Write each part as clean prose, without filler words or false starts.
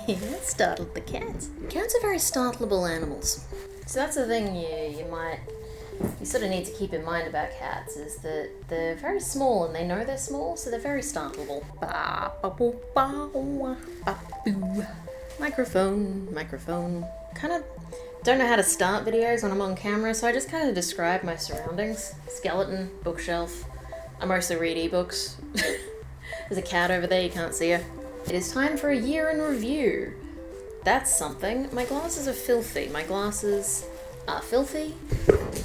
That startled the cat. Cats are very startleable animals. So that's the thing you sort of need to keep in mind about cats, is that they're very small and they know they're small, so they're very startleable. Microphone. Kind of don't know how to start videos when I'm on camera, so I just kind of describe my surroundings. Skeleton, bookshelf. I mostly read ebooks. There's a cat over there, you can't see her. It is time for a year in review. That's something. My glasses are filthy. My glasses are filthy.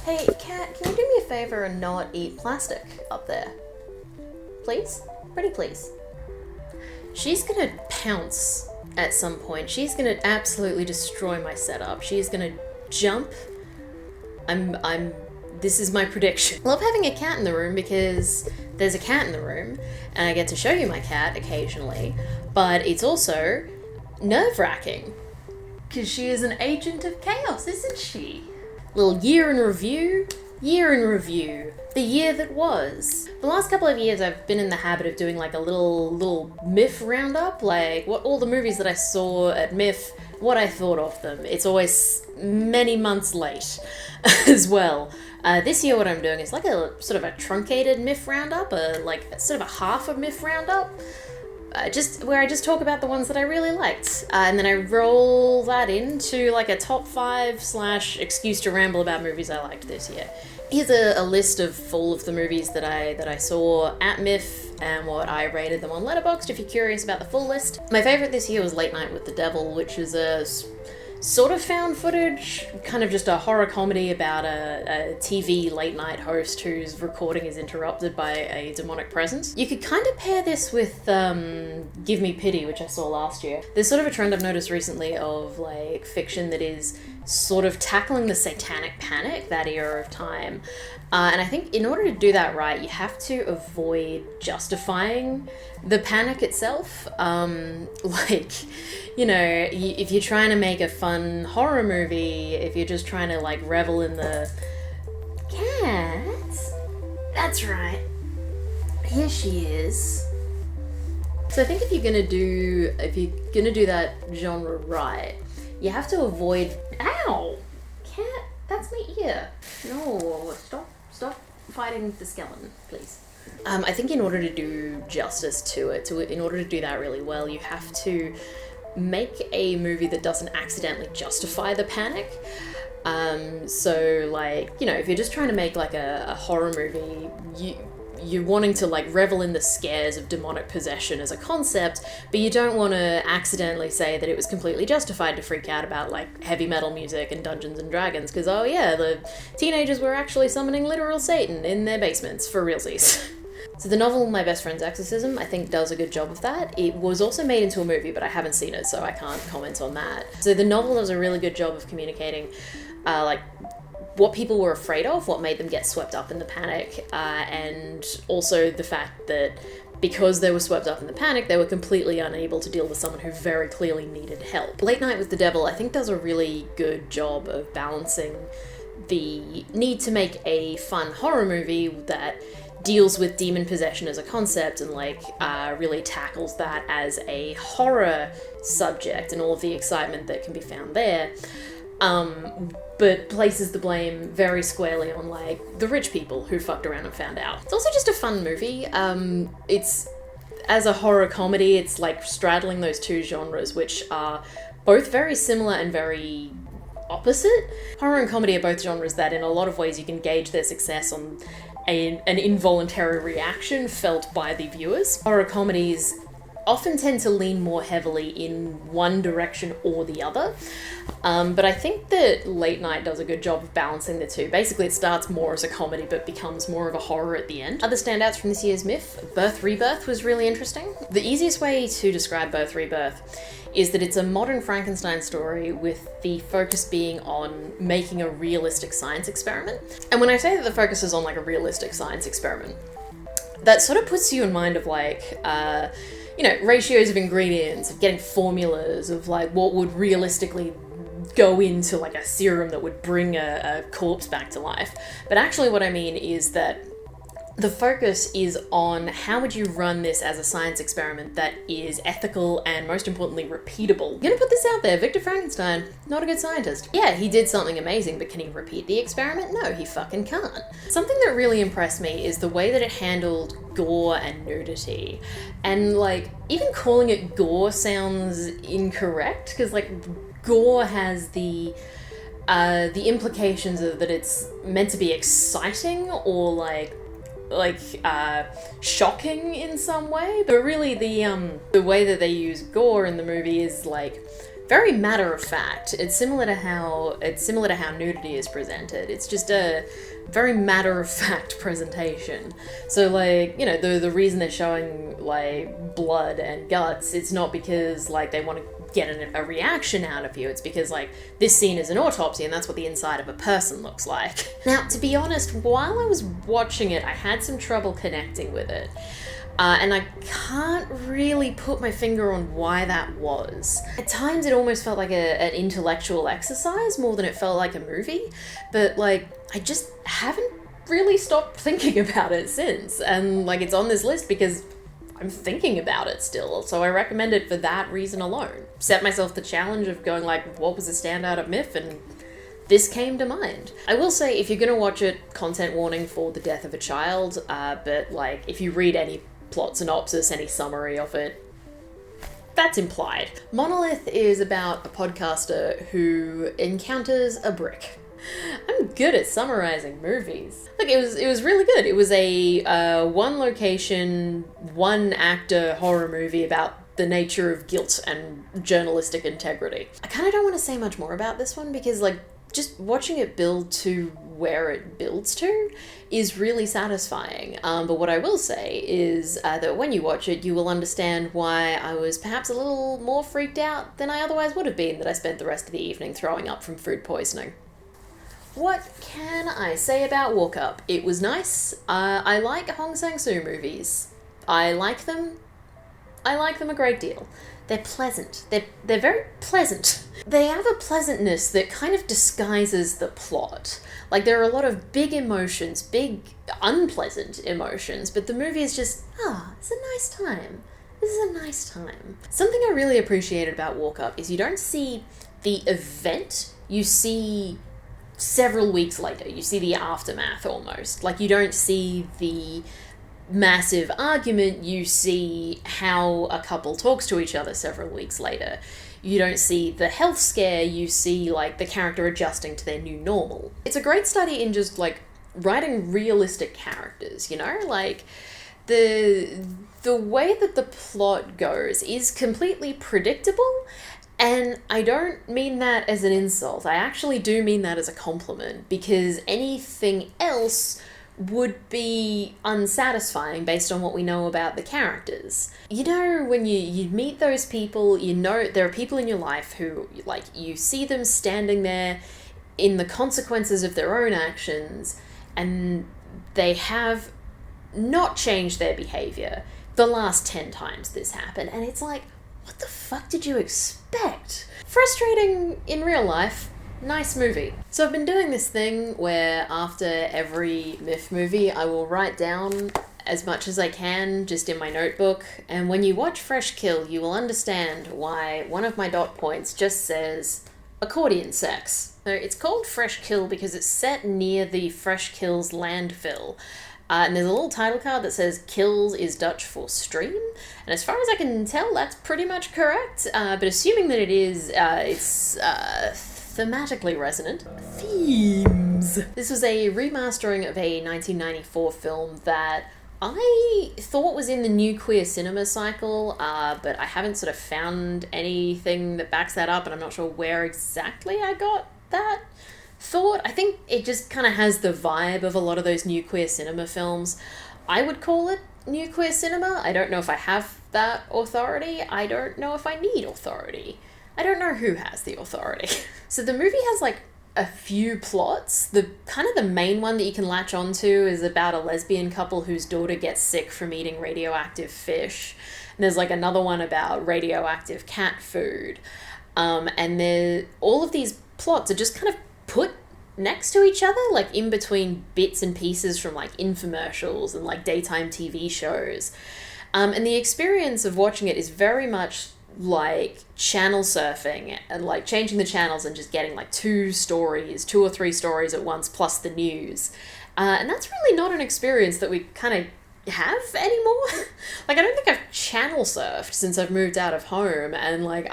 Hey, cat, can you do me a favor and not eat plastic up there? Please? Pretty please. She's gonna pounce at some point. She's gonna absolutely destroy my setup. She's gonna jump. This is my prediction. I love having a cat in the room because there's a cat in the room and I get to show you my cat occasionally, but it's also nerve-wracking because she is an agent of chaos, isn't she? Little year in review, the year that was. The last couple of years I've been in the habit of doing like a little MIFF roundup, like what all the movies that I saw at MIFF, what I thought of them. It's always many months late as well. This year what I'm doing is like a sort of a truncated MIFF roundup, like sort of a half a MIFF roundup. Just where I just talk about the ones that I really liked, and then I roll that into like a top 5 / excuse to ramble about movies I liked this year. Here's a list of all of the movies that I saw at MIFF and what I rated them on Letterboxd if you're curious about the full list. My favourite this year was Late Night with the Devil, which is a sort of found footage, kind of just a horror comedy about a TV late night host whose recording is interrupted by a demonic presence. You could kind of pair this with Give Me Pity, which I saw last year. There's sort of a trend I've noticed recently of like fiction that is sort of tackling the satanic panic, that era of time. And I think in order to do that right, you have to avoid justifying the panic itself. Like, you know, if you're trying to make a fun horror movie, if you're just trying to like revel in the cat, that's right, here she is. So I think if you're gonna do that genre right, you have to avoid, ow, cat, that's my ear. No, stop fighting the skeleton, please. I think in order to do justice to it, in order to do that really well, you have to make a movie that doesn't accidentally justify the panic. So like, you know, if you're just trying to make like a horror movie, you're wanting to like revel in the scares of demonic possession as a concept, but you don't want to accidentally say that it was completely justified to freak out about like heavy metal music and Dungeons and Dragons, because oh yeah, the teenagers were actually summoning literal Satan in their basements for realsies. So the novel My Best Friend's Exorcism, I think, does a good job of that. It was also made into a movie, but I haven't seen it, so I can't comment on that. So the novel does a really good job of communicating like what people were afraid of, what made them get swept up in the panic, and also the fact that because they were swept up in the panic, they were completely unable to deal with someone who very clearly needed help. Late Night with the Devil, I think, does a really good job of balancing the need to make a fun horror movie that deals with demon possession as a concept and like really tackles that as a horror subject and all of the excitement that can be found there. But places the blame very squarely on like the rich people who fucked around and found out. It's also just a fun movie. It's, as a horror comedy, it's like straddling those two genres, which are both very similar and very opposite. Horror and comedy are both genres that in a lot of ways you can gauge their success on an involuntary reaction felt by the viewers. Horror comedies often tend to lean more heavily in one direction or the other. But I think that Late Night does a good job of balancing the two. Basically, it starts more as a comedy but becomes more of a horror at the end. Other standouts from this year's MIFF, Birth Rebirth was really interesting. The easiest way to describe Birth Rebirth is that it's a modern Frankenstein story with the focus being on making a realistic science experiment. And when I say that the focus is on like a realistic science experiment, that sort of puts you in mind of like, you know, ratios of ingredients, of getting formulas, of like what would realistically go into like a serum that would bring a corpse back to life. But actually what I mean is that The focus is on how would you run this as a science experiment that is ethical and, most importantly, repeatable. I'm gonna put this out there, Victor Frankenstein, not a good scientist. Yeah, he did something amazing, but can he repeat the experiment? No, he fucking can't. Something that really impressed me is the way that it handled gore and nudity. And, like, even calling it gore sounds incorrect, because, like, gore has the implications of that it's meant to be exciting or like shocking in some way, but really the way that they use gore in the movie is like very matter of fact. It's similar to how nudity is presented. It's just a very matter of fact presentation. So like, you know, the reason they're showing like blood and guts, it's not because like they want to get a reaction out of you. It's because like this scene is an autopsy and that's what the inside of a person looks like. Now, to be honest, while I was watching it, I had some trouble connecting with it. And I can't really put my finger on why that was. At times it almost felt like an intellectual exercise more than it felt like a movie, but like I just haven't really stopped thinking about it since. And like it's on this list because I'm thinking about it still, so I recommend it for that reason alone. Set myself the challenge of going like, what was a standout at MIFF, and this came to mind. I will say, if you're gonna watch it, content warning for the death of a child, but like, if you read any plot synopsis, any summary of it, that's implied. Monolith is about a podcaster who encounters a brick. I'm good at summarizing movies. Like, it was really good. It was a one location, one actor horror movie about the nature of guilt and journalistic integrity. I kind of don't want to say much more about this one because, like, just watching it build to where it builds to is really satisfying. But what I will say is that when you watch it, you will understand why I was perhaps a little more freaked out than I otherwise would have been that I spent the rest of the evening throwing up from food poisoning. What can I say about Walk Up? It was nice. I like Hong Sang-soo movies. I like them a great deal. They're pleasant. They're very pleasant. They have a pleasantness that kind of disguises the plot. Like, there are a lot of big emotions, big unpleasant emotions, but the movie is just, it's a nice time. This is a nice time. Something I really appreciated about Walk Up is you don't see the event, you see several weeks later. You see the aftermath almost. Like, you don't see the massive argument, you see how a couple talks to each other several weeks later. You don't see the health scare, you see like the character adjusting to their new normal. It's a great study in just like writing realistic characters, you know? Like the way that the plot goes is completely predictable. And I don't mean that as an insult. I actually do mean that as a compliment, because anything else would be unsatisfying based on what we know about the characters. You know, when you meet those people, you know there are people in your life who, like, you see them standing there in the consequences of their own actions, and they have not changed their behavior the last 10 times this happened, and it's like, what the fuck did you expect? Frustrating in real life. Nice movie. So I've been doing this thing where after every MIFF movie, I will write down as much as I can just in my notebook. And when you watch Fresh Kill, you will understand why one of my dot points just says accordion sex. So it's called Fresh Kill because it's set near the Fresh Kills landfill. And there's a little title card that says Kills is Dutch for stream. And as far as I can tell, that's pretty much correct. But assuming that it is, it's thematically resonant. Themes. This was a remastering of a 1994 film that I thought was in the new queer cinema cycle, but I haven't sort of found anything that backs that up, and I'm not sure where exactly I got that thought. I think it just kind of has the vibe of a lot of those new queer cinema films. I would call it new queer cinema. I don't know if I have that authority. I don't know if I need authority. I don't know who has the authority. So the movie has like a few plots. The kind of the main one that you can latch onto is about a lesbian couple whose daughter gets sick from eating radioactive fish. And there's like another one about radioactive cat food. And all of these plots are just kind of put next to each other, like in between bits and pieces from like infomercials and like daytime TV shows. And the experience of watching it is very much like channel surfing and like changing the channels and just getting like 2 or 3 stories at once plus the news. And that's really not an experience that we kind of have anymore. Like, I don't think I've channel surfed since I've moved out of home, and like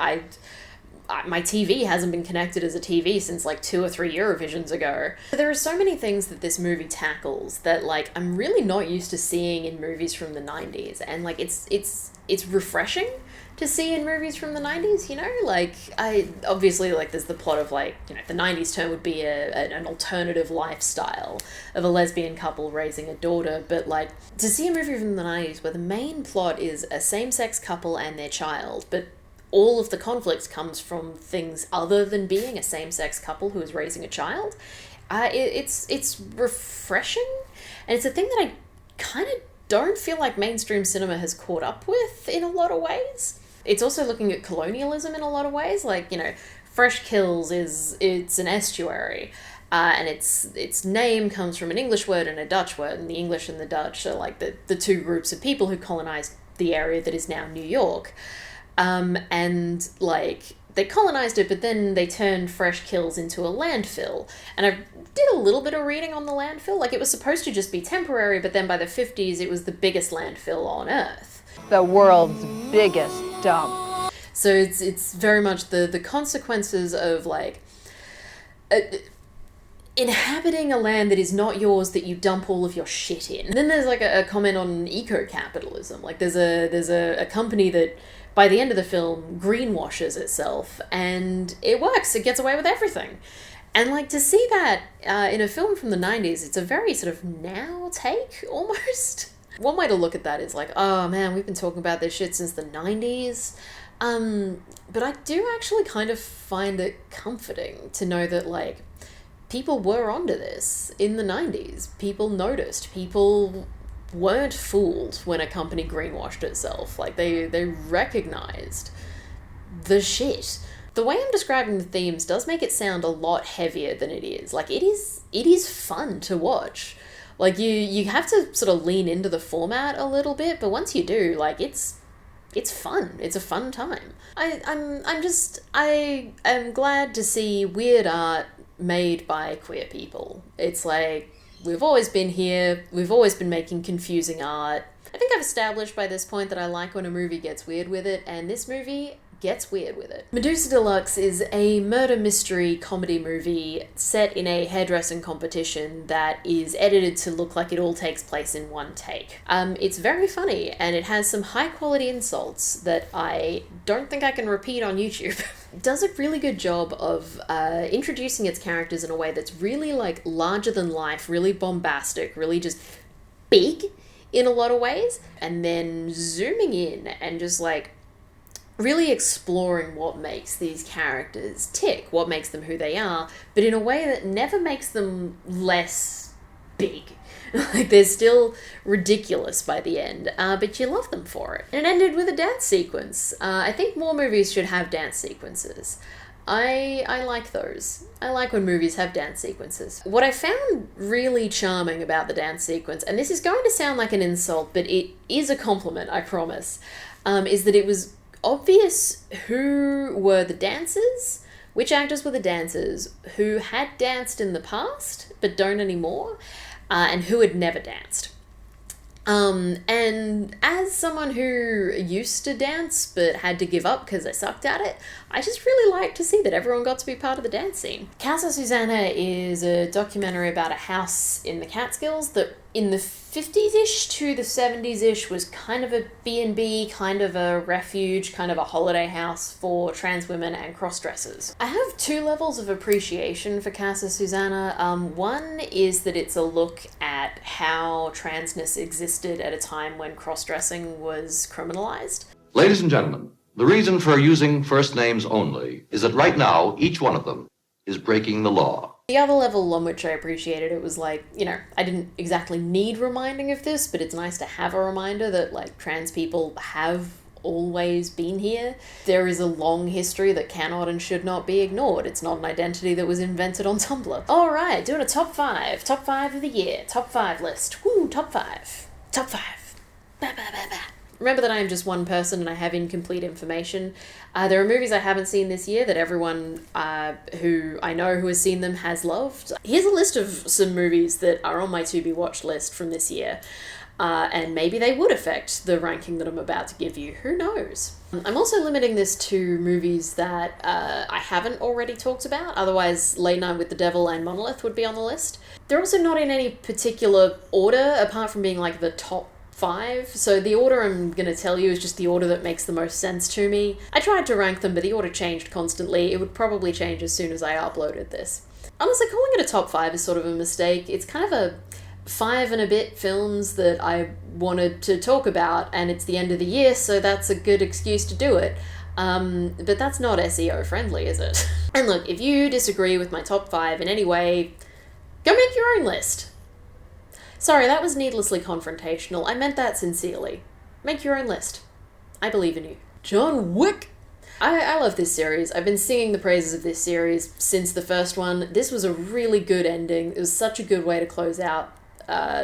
my TV hasn't been connected as a TV since like 2 or 3 Eurovisions ago. There are so many things that this movie tackles that like I'm really not used to seeing in movies from the 90s, and like it's refreshing to see in movies from the 90s, you know? Like, obviously, like, there's the plot of, like, you know, the 90s term would be an alternative lifestyle of a lesbian couple raising a daughter, but, like, to see a movie from the 90s where the main plot is a same-sex couple and their child, but all of the conflict comes from things other than being a same-sex couple who is raising a child, it's refreshing, and it's a thing that I kind of don't feel like mainstream cinema has caught up with in a lot of ways. It's also looking at colonialism in a lot of ways. Like, you know, Fresh Kills it's an estuary, and its name comes from an English word and a Dutch word, and the English and the Dutch are like the 2 groups of people who colonized the area that is now New York. And like they colonized it, but then they turned Fresh Kills into a landfill. And I did a little bit of reading on the landfill. Like, it was supposed to just be temporary, but then by the 50s, it was the biggest landfill on Earth. The world's biggest dump. So it's very much the consequences of, like, inhabiting a land that is not yours that you dump all of your shit in. And then there's, like, a comment on eco-capitalism. Like, there's a company that, by the end of the film, greenwashes itself, and it works. It gets away with everything. And, like, to see that in a film from the 90s, it's a very sort of now take, almost. One way to look at that is like, oh man, we've been talking about this shit since the 90s. But I do actually kind of find it comforting to know that, like, people were onto this in the 90s. People noticed. People weren't fooled when a company greenwashed itself. Like, they recognized the shit. The way I'm describing the themes does make it sound a lot heavier than it is. Like, it is fun to watch. Like, you have to sort of lean into the format a little bit, but once you do, like, it's fun. It's a fun time. I am glad to see weird art made by queer people. It's like, we've always been here, we've always been making confusing art. I think I've established by this point that I like when a movie gets weird with it, and this movie gets weird with it. Medusa Deluxe is a murder mystery comedy movie set in a hairdressing competition that is edited to look like it all takes place in one take. It's very funny, and it has some high quality insults that I don't think I can repeat on YouTube. It does a really good job of introducing its characters in a way that's really like larger than life, really bombastic, really just big in a lot of ways, and then zooming in and just like really exploring what makes these characters tick, what makes them who they are, but in a way that never makes them less big. Like, they're still ridiculous by the end, but you love them for it. And it ended with a dance sequence. I think more movies should have dance sequences. I like those. I like when movies have dance sequences. What I found really charming about the dance sequence, and this is going to sound like an insult, but it is a compliment, I promise, is that it was obvious who were the dancers, which actors were the dancers, who had danced in the past but don't anymore, and who had never danced. And as someone who used to dance but had to give up because I sucked at it, I just really like to see that everyone got to be part of the dance scene. Casa Susanna is a documentary about a house in the Catskills that in the 50s-ish to the 70s-ish was kind of a B&B, kind of a refuge, kind of a holiday house for trans women and cross-dressers. I have 2 levels of appreciation for Casa Susanna. One is that it's a look at how transness existed at a time when cross-dressing was criminalized. Ladies and gentlemen, the reason for using first names only is that right now, each one of them is breaking the law. The other level on which I appreciated it was like, you know, I didn't exactly need reminding of this, but it's nice to have a reminder that like trans people have always been here. There is a long history that cannot and should not be ignored. It's not an identity that was invented on Tumblr. Alright, doing a top 5 of the year, top 5 list. Woo, top 5. Top 5. Bah, bah, bah, bah. Remember that I am just one person and I have incomplete information. There are movies I haven't seen this year that everyone who I know who has seen them has loved. Here's a list of some movies that are on my to-be-watched list from this year. And maybe they would affect the ranking that I'm about to give you. Who knows? I'm also limiting this to movies that I haven't already talked about. Otherwise, Late Night with the Devil and Monolith would be on the list. They're also not in any particular order, apart from being like the top 5. So the order I'm going to tell you is just the order that makes the most sense to me. I tried to rank them, but the order changed constantly. It would probably change as soon as I uploaded this. Honestly, calling it a top 5 is sort of a mistake. It's kind of a 5 and a bit films that I wanted to talk about, and it's the end of the year, so that's a good excuse to do it. But that's not SEO friendly, is it? And look, if you disagree with my top 5 in any way, go make your own list. Sorry, that was needlessly confrontational. I meant that sincerely. Make your own list. I believe in you. John Wick! I love this series. I've been singing the praises of this series since the first one. This was a really good ending. It was such a good way to close out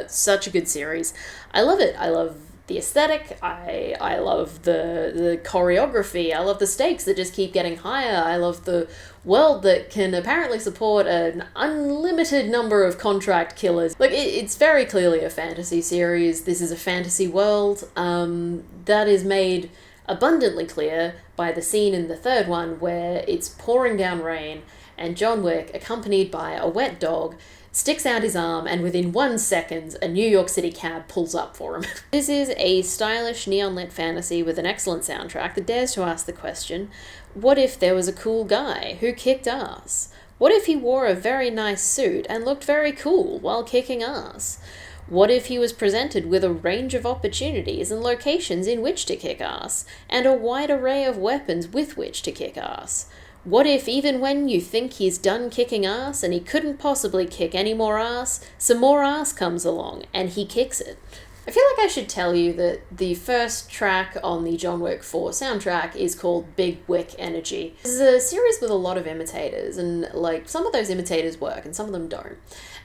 such a good series. I love it. I love the aesthetic. I love the choreography. I love the stakes that just keep getting higher. I love the world that can apparently support an unlimited number of contract killers. Like, it's very clearly a fantasy series. This is a fantasy world that is made abundantly clear by the scene in the third one where it's pouring down rain and John Wick, accompanied by a wet dog, sticks out his arm, and within 1 second, a New York City cab pulls up for him. This is a stylish neon-lit fantasy with an excellent soundtrack that dares to ask the question, what if there was a cool guy who kicked ass? What if he wore a very nice suit and looked very cool while kicking ass? What if he was presented with a range of opportunities and locations in which to kick ass, and a wide array of weapons with which to kick ass? What if even when you think he's done kicking ass and he couldn't possibly kick any more ass, some more ass comes along and he kicks it? I feel like I should tell you that the first track on the John Wick 4 soundtrack is called Big Wick Energy. This is a series with a lot of imitators, and like some of those imitators work and some of them don't.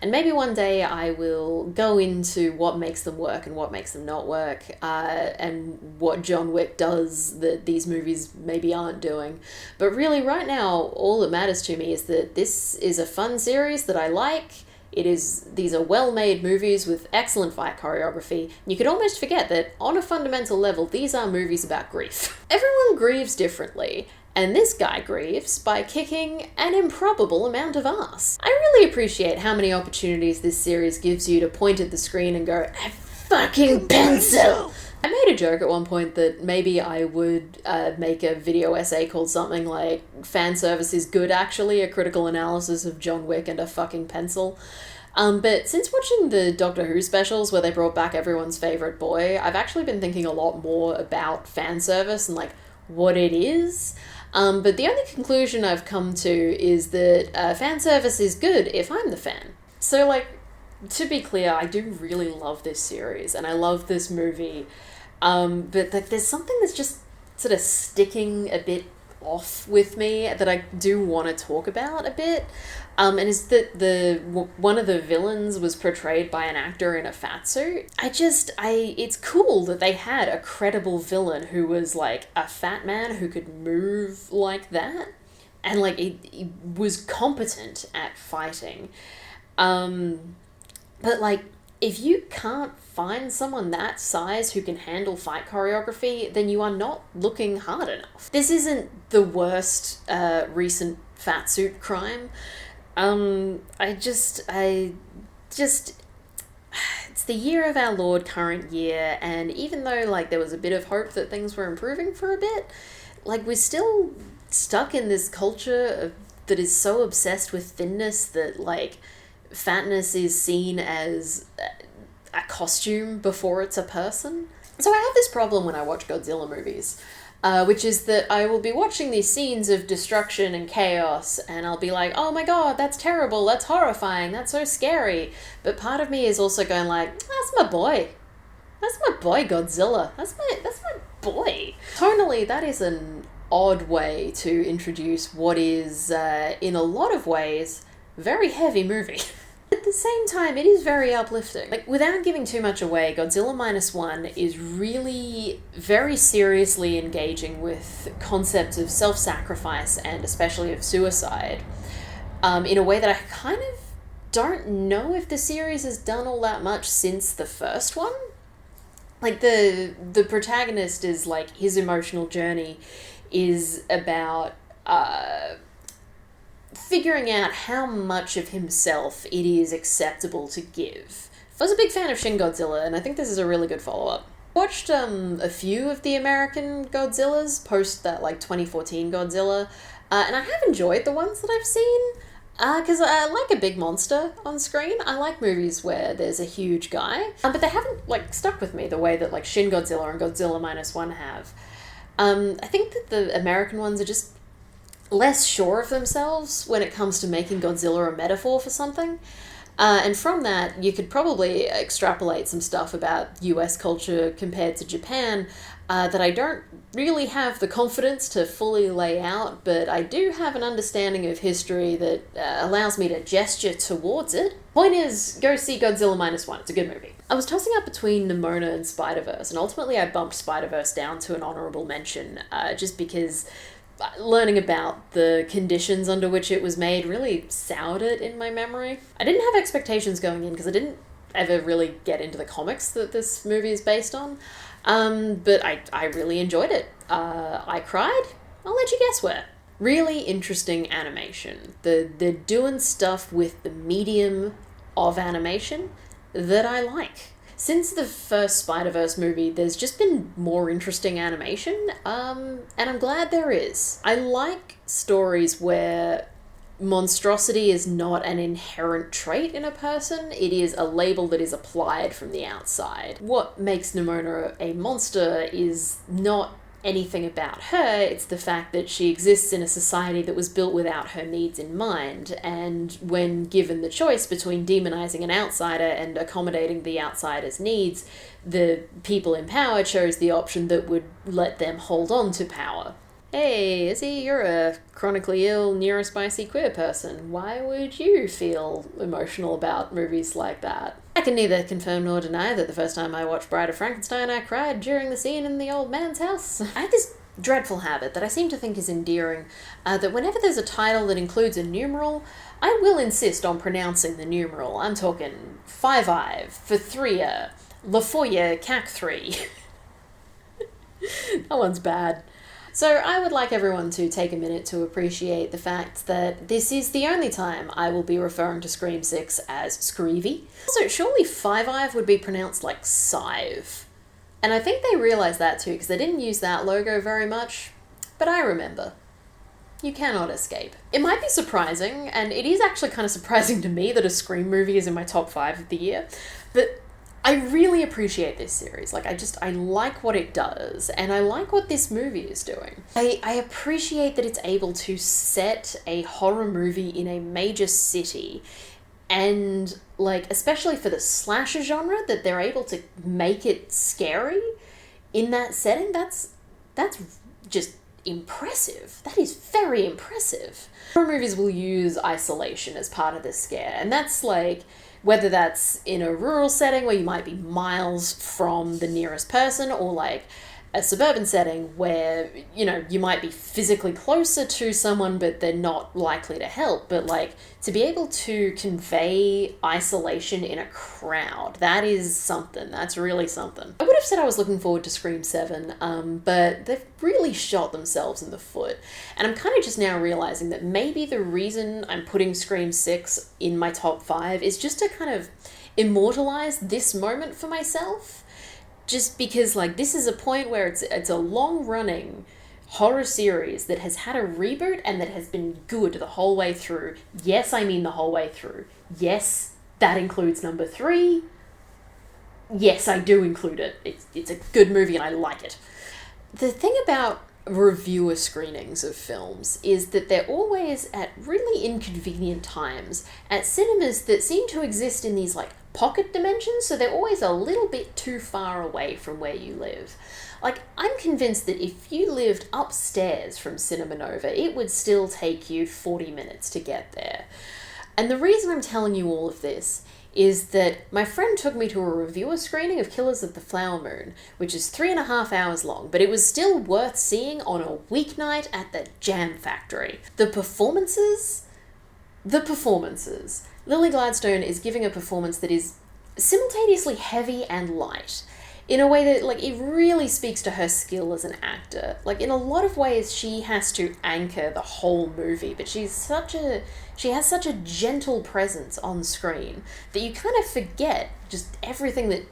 And maybe one day I will go into what makes them work and what makes them not work, and what John Wick does that these movies maybe aren't doing. But really, right now, all that matters to me is that this is a fun series that I like. These are well-made movies with excellent fight choreography. You could almost forget that, on a fundamental level, these are movies about grief. Everyone grieves differently, and this guy grieves by kicking an improbable amount of ass. I really appreciate how many opportunities this series gives you to point at the screen and go, "A fucking pencil!" I made a joke at one point that maybe I would make a video essay called something like "Fan Service is Good Actually, a critical analysis of John Wick and a fucking pencil." But since watching the Doctor Who specials where they brought back everyone's favourite boy, I've actually been thinking a lot more about fan service and like what it is. But the only conclusion I've come to is that fan service is good if I'm the fan. So like, to be clear, I do really love this series and I love this movie. But there's something that's just sort of sticking a bit off with me that I do want to talk about a bit. And is that one of the villains was portrayed by an actor in a fat suit. It's cool that they had a credible villain who was like a fat man who could move like that. And like, he was competent at fighting. But like, if you can't find someone that size who can handle fight choreography, then you are not looking hard enough. This isn't the worst recent fatsuit crime. It's the year of our Lord current year, and even though like there was a bit of hope that things were improving for a bit, like we're still stuck in this culture that is so obsessed with thinness that like fatness is seen as a costume before it's a person. So I have this problem when I watch Godzilla movies, which is that I will be watching these scenes of destruction and chaos, and I'll be like, oh my god, that's terrible, that's horrifying, that's so scary. But part of me is also going like, that's my boy. That's my boy Godzilla. That's my boy. Tonally, that is an odd way to introduce what is, in a lot of ways, very heavy movie. At the same time, it is very uplifting. Like, without giving too much away, Godzilla Minus One is really very seriously engaging with concepts of self-sacrifice and especially of suicide, in a way that I kind of don't know if the series has done all that much since the first one. Like, the protagonist is, like, his emotional journey is about, figuring out how much of himself it is acceptable to give. I was a big fan of Shin Godzilla, and I think this is a really good follow-up. Watched a few of the American Godzillas post that, like, 2014 Godzilla, and I have enjoyed the ones that I've seen, because I like a big monster on screen. I like movies where there's a huge guy, but they haven't, like, stuck with me the way that, like, Shin Godzilla and Godzilla Minus One have. I think that the American ones are just less sure of themselves when it comes to making Godzilla a metaphor for something. And from that, you could probably extrapolate some stuff about US culture compared to Japan that I don't really have the confidence to fully lay out, but I do have an understanding of history that allows me to gesture towards it. Point is, go see Godzilla Minus One. It's a good movie. I was tossing up between Nimona and Spider-Verse, and ultimately I bumped Spider-Verse down to an honorable mention, just because learning about the conditions under which it was made really soured it in my memory. I didn't have expectations going in because I didn't ever really get into the comics that this movie is based on, but I really enjoyed it. I cried. I'll let you guess where. Really interesting animation. They're doing stuff with the medium of animation that I like. Since the first Spider-Verse movie, there's just been more interesting animation, and I'm glad there is. I like stories where monstrosity is not an inherent trait in a person, it is a label that is applied from the outside. What makes Nimona a monster is not anything about her, it's the fact that she exists in a society that was built without her needs in mind, and when given the choice between demonizing an outsider and accommodating the outsider's needs, the people in power chose the option that would let them hold on to power. Hey, Izzie, you're a chronically ill, neurospicy queer person. Why would you feel emotional about movies like that? I can neither confirm nor deny that the first time I watched Bride of Frankenstein, I cried during the scene in the old man's house. I have this dreadful habit that I seem to think is endearing, that whenever there's a title that includes a numeral, I will insist on pronouncing the numeral. I'm talking 5-ive, for 3-er, Lafoya, Cac 3. That one's bad. So I would like everyone to take a minute to appreciate the fact that this is the only time I will be referring to Scream 6 as Screevy. Also, surely 5-ive would be pronounced like Sive. And I think they realised that too, because they didn't use that logo very much, but I remember. You cannot escape. It might be surprising, and it is actually kind of surprising to me that a Scream movie is in my top 5 of the year, but I really appreciate this series. Like, I like what it does, and I like what this movie is doing. I appreciate that it's able to set a horror movie in a major city, and, like, especially for the slasher genre, that they're able to make it scary in that setting. That's just impressive. That is very impressive. Horror movies will use isolation as part of the scare, and that's, like, whether that's in a rural setting where you might be miles from the nearest person, or like a suburban setting where, you know, you might be physically closer to someone but they're not likely to help. But like, to be able to convey isolation in a crowd, that is something. That's really something. I would have said I was looking forward to Scream 7, but they've really shot themselves in the foot. And I'm kind of just now realizing that maybe the reason I'm putting Scream 6 in my top 5 is just to kind of immortalize this moment for myself. Just because, like, this is a point where it's a long-running horror series that has had a reboot and that has been good the whole way through. Yes, I mean the whole way through. Yes, that includes number 3. Yes, I do include it. It's a good movie and I like it. The thing about reviewer screenings of films is that they're always at really inconvenient times at cinemas that seem to exist in these, like, pocket dimensions, so they're always a little bit too far away from where you live. Like, I'm convinced that if you lived upstairs from Cinema Nova, it would still take you 40 minutes to get there. And the reason I'm telling you all of this is that my friend took me to a reviewer screening of Killers of the Flower Moon, which is 3.5 hours long, but it was still worth seeing on a weeknight at the Jam Factory. The performances. Lily Gladstone is giving a performance that is simultaneously heavy and light, in a way that, like, it really speaks to her skill as an actor. Like, in a lot of ways, she has to anchor the whole movie, but she has such a gentle presence on screen that you kind of forget just everything that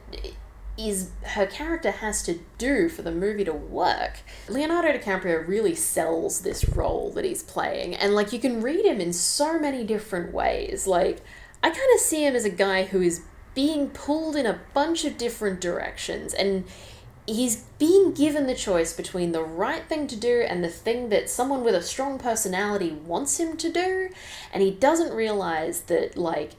is her character has to do for the movie to work. Leonardo DiCaprio really sells this role that he's playing, and, like, you can read him in so many different ways. Like, I kind of see him as a guy who is being pulled in a bunch of different directions, and he's being given the choice between the right thing to do and the thing that someone with a strong personality wants him to do, and he doesn't realize that, like,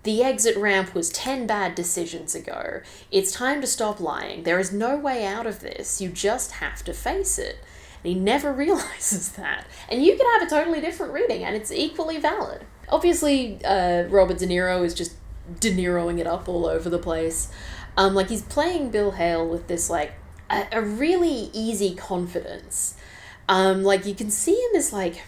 the exit ramp was 10 bad decisions ago. It's time to stop lying. There is no way out of this. You just have to face it. And he never realizes that. And you could have a totally different reading, and it's equally valid. Obviously, Robert De Niro is just De Niroing it up all over the place. Like, he's playing Bill Hale with this, like, a really easy confidence. Like, you can see him as, like,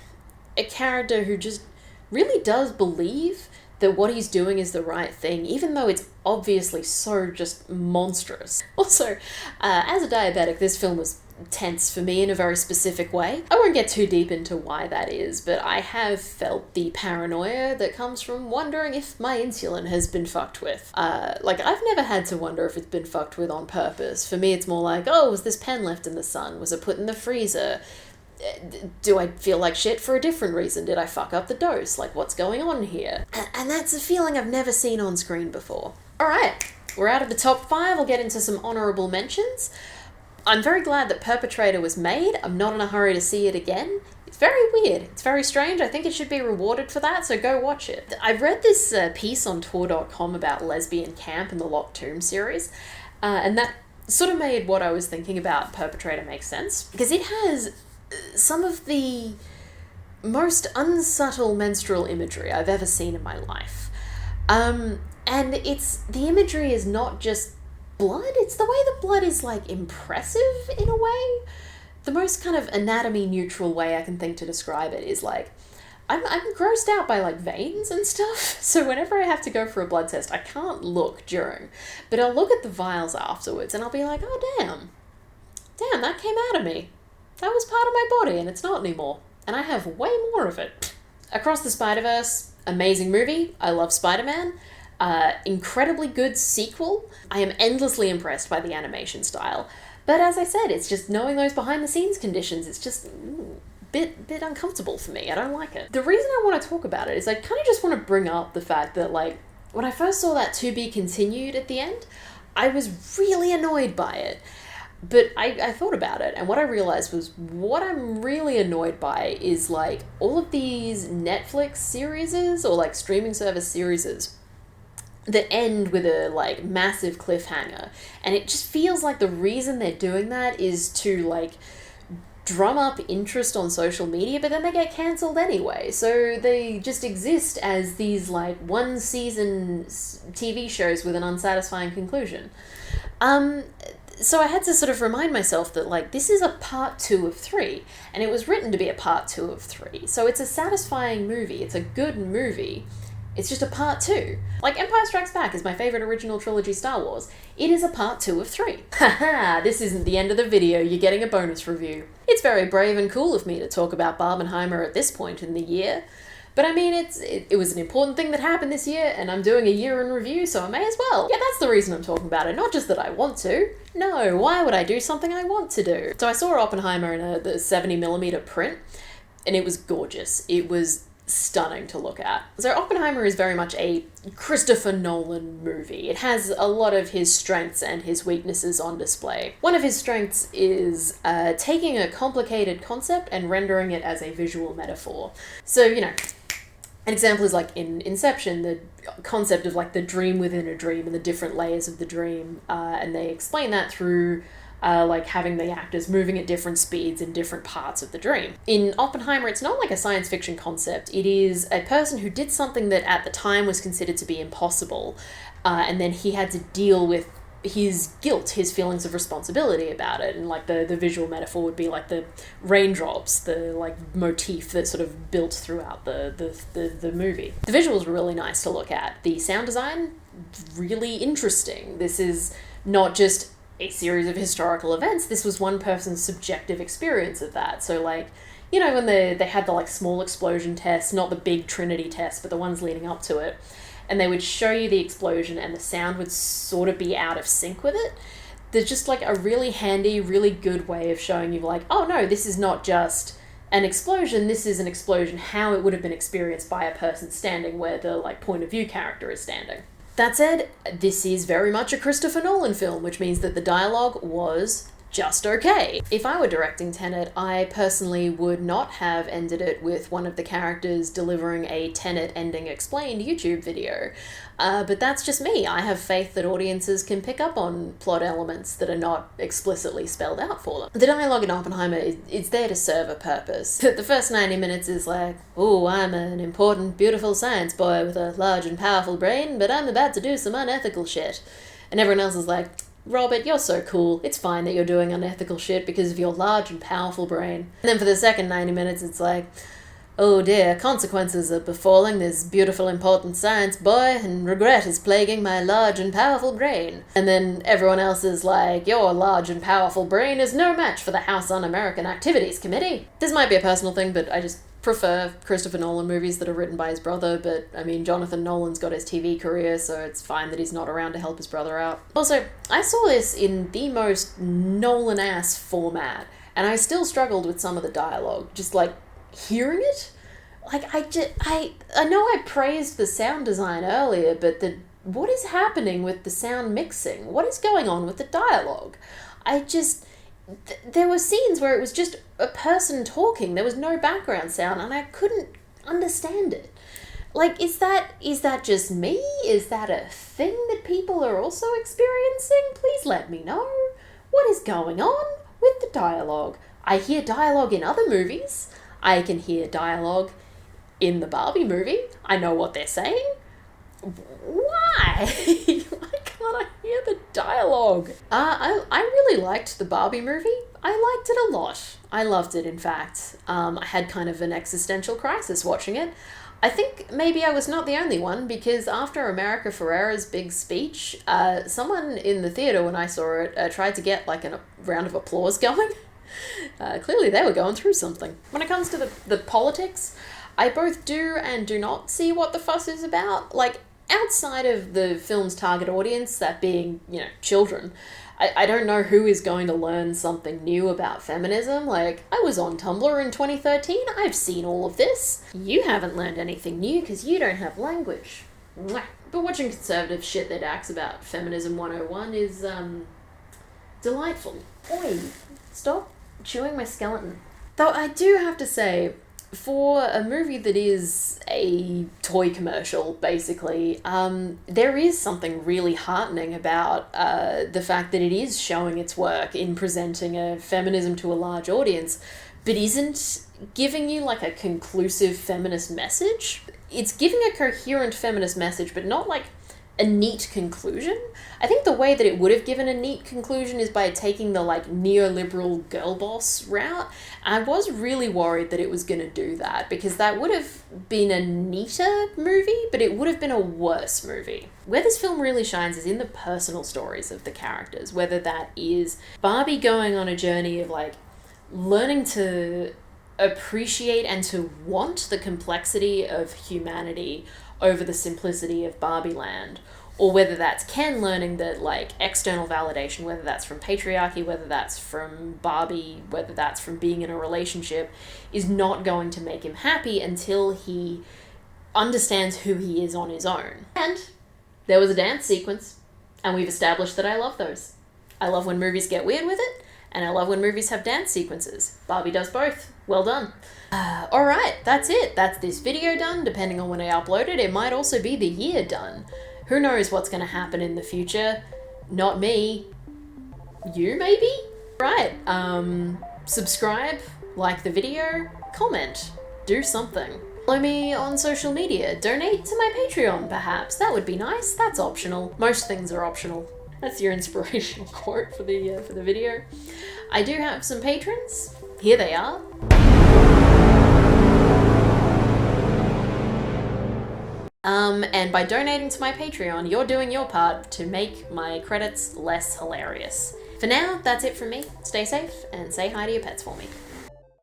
a character who just really does believe that what he's doing is the right thing, even though it's obviously so just monstrous. Also, as a diabetic, this film was tense for me in a very specific way. I won't get too deep into why that is, but I have felt the paranoia that comes from wondering if my insulin has been fucked with. Like, I've never had to wonder if it's been fucked with on purpose. For me, it's more like, oh, was this pen left in the sun? Was it put in the freezer? Do I feel like shit for a different reason? Did I fuck up the dose? Like, what's going on here? And that's a feeling I've never seen on screen before. Alright, we're out of the top 5. I'll get into some honourable mentions. I'm very glad that Perpetrator was made. I'm not in a hurry to see it again. It's very weird. It's very strange. I think it should be rewarded for that, so go watch it. I've read this piece on Tor.com about lesbian camp in the Locked Tomb series, and that sort of made what I was thinking about Perpetrator make sense, because it has some of the most unsubtle menstrual imagery I've ever seen in my life. And the imagery is not just blood, it's the way the blood is, like, impressive in a way. The most kind of anatomy neutral way I can think to describe it is, like, I'm grossed out by, like, veins and stuff, so whenever I have to go for a blood test, I can't look during, but I'll look at the vials afterwards and I'll be like, oh damn, that came out of me. That was part of my body and it's not anymore, and I have way more of it. Across the Spider-Verse, amazing movie. I love Spider-Man. Incredibly good sequel. I am endlessly impressed by the animation style. But as I said, it's just knowing those behind-the-scenes conditions, it's just bit uncomfortable for me. I don't like it. The reason I want to talk about it is I kind of just want to bring up the fact that, like, when I first saw that to be continued at the end, I was really annoyed by it. But I thought about it, and what I realized was what I'm really annoyed by is, like, all of these Netflix series or, like, streaming service series that end with a, like, massive cliffhanger. And it just feels like the reason they're doing that is to, like, drum up interest on social media, but then they get cancelled anyway. So they just exist as these, like, one-season TV shows with an unsatisfying conclusion. So I had to sort of remind myself that, like, this is a part 2 of 3, and it was written to be a part 2 of 3. So it's a satisfying movie. It's a good movie. It's just a part 2. Like, Empire Strikes Back is my favourite original trilogy Star Wars. It is a part 2 of 3. Haha, this isn't the end of the video, you're getting a bonus review. It's very brave and cool of me to talk about Barbenheimer at this point in the year. But I mean, it was an important thing that happened this year, and I'm doing a year in review, so I may as well. Yeah, that's the reason I'm talking about it, not just that I want to. No, why would I do something I want to do? So I saw Oppenheimer in the 70mm print, and it was gorgeous. It was stunning to look at. So Oppenheimer is very much a Christopher Nolan movie. It has a lot of his strengths and his weaknesses on display. One of his strengths is taking a complicated concept and rendering it as a visual metaphor. So, you know, an example is, like, in Inception, the concept of, like, the dream within a dream and the different layers of the dream, and they explain that through like having the actors moving at different speeds in different parts of the dream. In Oppenheimer, it's not like a science fiction concept. It is a person who did something that at the time was considered to be impossible, and then he had to deal with his guilt, his feelings of responsibility about it. And like the visual metaphor would be like the raindrops, the like motif that sort of built throughout the movie. The visuals were really nice to look at. The sound design, really interesting. This is not just a series of historical events, this was one person's subjective experience of that. So like, you know, when they had the like small explosion test, not the big Trinity test, but the ones leading up to it, and they would show you the explosion and the sound would sort of be out of sync with it. There's just like a really handy, really good way of showing you like, oh no, this is not just an explosion, this is an explosion how it would have been experienced by a person standing where the like point of view character is standing. That said, this is very much a Christopher Nolan film, which means that the dialogue was just okay. If I were directing Tenet, I personally would not have ended it with one of the characters delivering a Tenet ending explained YouTube video. But that's just me. I have faith that audiences can pick up on plot elements that are not explicitly spelled out for them. The dialogue in Oppenheimer is there to serve a purpose. The first 90 minutes is like, oh, I'm an important, beautiful science boy with a large and powerful brain, but I'm about to do some unethical shit. And everyone else is like, Robert, you're so cool. It's fine that you're doing unethical shit because of your large and powerful brain. And then for the second 90 minutes, it's like, oh dear, consequences are befalling this beautiful, important science boy, and regret is plaguing my large and powerful brain. And then everyone else is like, your large and powerful brain is no match for the House Un-American Activities Committee. This might be a personal thing, but I just prefer Christopher Nolan movies that are written by his brother, but I mean, Jonathan Nolan's got his TV career, so it's fine that he's not around to help his brother out. Also, I saw this in the most Nolan-ass format, and I still struggled with some of the dialogue, just like hearing it. Like, I know I praised the sound design earlier, but what is happening with the sound mixing? What is going on with the dialogue? There were scenes where it was just a person talking. There was no background sound, and I couldn't understand it. Like, is that just me? Is that a thing that people are also experiencing? Please let me know. What is going on with the dialogue? I hear dialogue in other movies. I can hear dialogue in the Barbie movie. I know what they're saying. Why? Why can't I hear the dialogue? I really liked the Barbie movie. I liked it a lot. I loved it, in fact. I had kind of an existential crisis watching it. I think maybe I was not the only one, because after America Ferrera's big speech, someone in the theatre when I saw it tried to get like a round of applause going. Clearly they were going through something. When it comes to the politics, I both do and do not see what the fuss is about. Like, outside of the film's target audience, that being, you know, children, I don't know who is going to learn something new about feminism. Like, I was on Tumblr in 2013, I've seen all of this. You haven't learned anything new because you don't have language. Mwah. But watching conservative shit that acts about Feminism 101 is, delightful. Oi, stop chewing my skeleton. Though I do have to say, for a movie that is a toy commercial, basically, there is something really heartening about the fact that it is showing its work in presenting a feminism to a large audience, but isn't giving you like a conclusive feminist message. It's giving a coherent feminist message, but not like a neat conclusion. I think the way that it would have given a neat conclusion is by taking the like neoliberal girl boss route. I was really worried that it was going to do that, because that would have been a neater movie, but it would have been a worse movie. Where this film really shines is in the personal stories of the characters, whether that is Barbie going on a journey of like learning to appreciate and to want the complexity of humanity over the simplicity of Barbie Land, or whether that's Ken learning that like external validation, whether that's from patriarchy, whether that's from Barbie, whether that's from being in a relationship, is not going to make him happy until he understands who he is on his own. And there was a dance sequence, and we've established that I love those. I love when movies get weird with it, and I love when movies have dance sequences. Barbie does both. Well done. Alright, that's it. That's this video done. Depending on when I upload it, it might also be the year done. Who knows what's going to happen in the future? Not me. You, maybe? Right, subscribe, like the video, comment, do something. Follow me on social media, donate to my Patreon perhaps, that would be nice, that's optional. Most things are optional. That's your inspirational quote for the video. I do have some patrons, here they are. And by donating to my Patreon, you're doing your part to make my credits less hilarious. For now, that's it from me. Stay safe and say hi to your pets for me.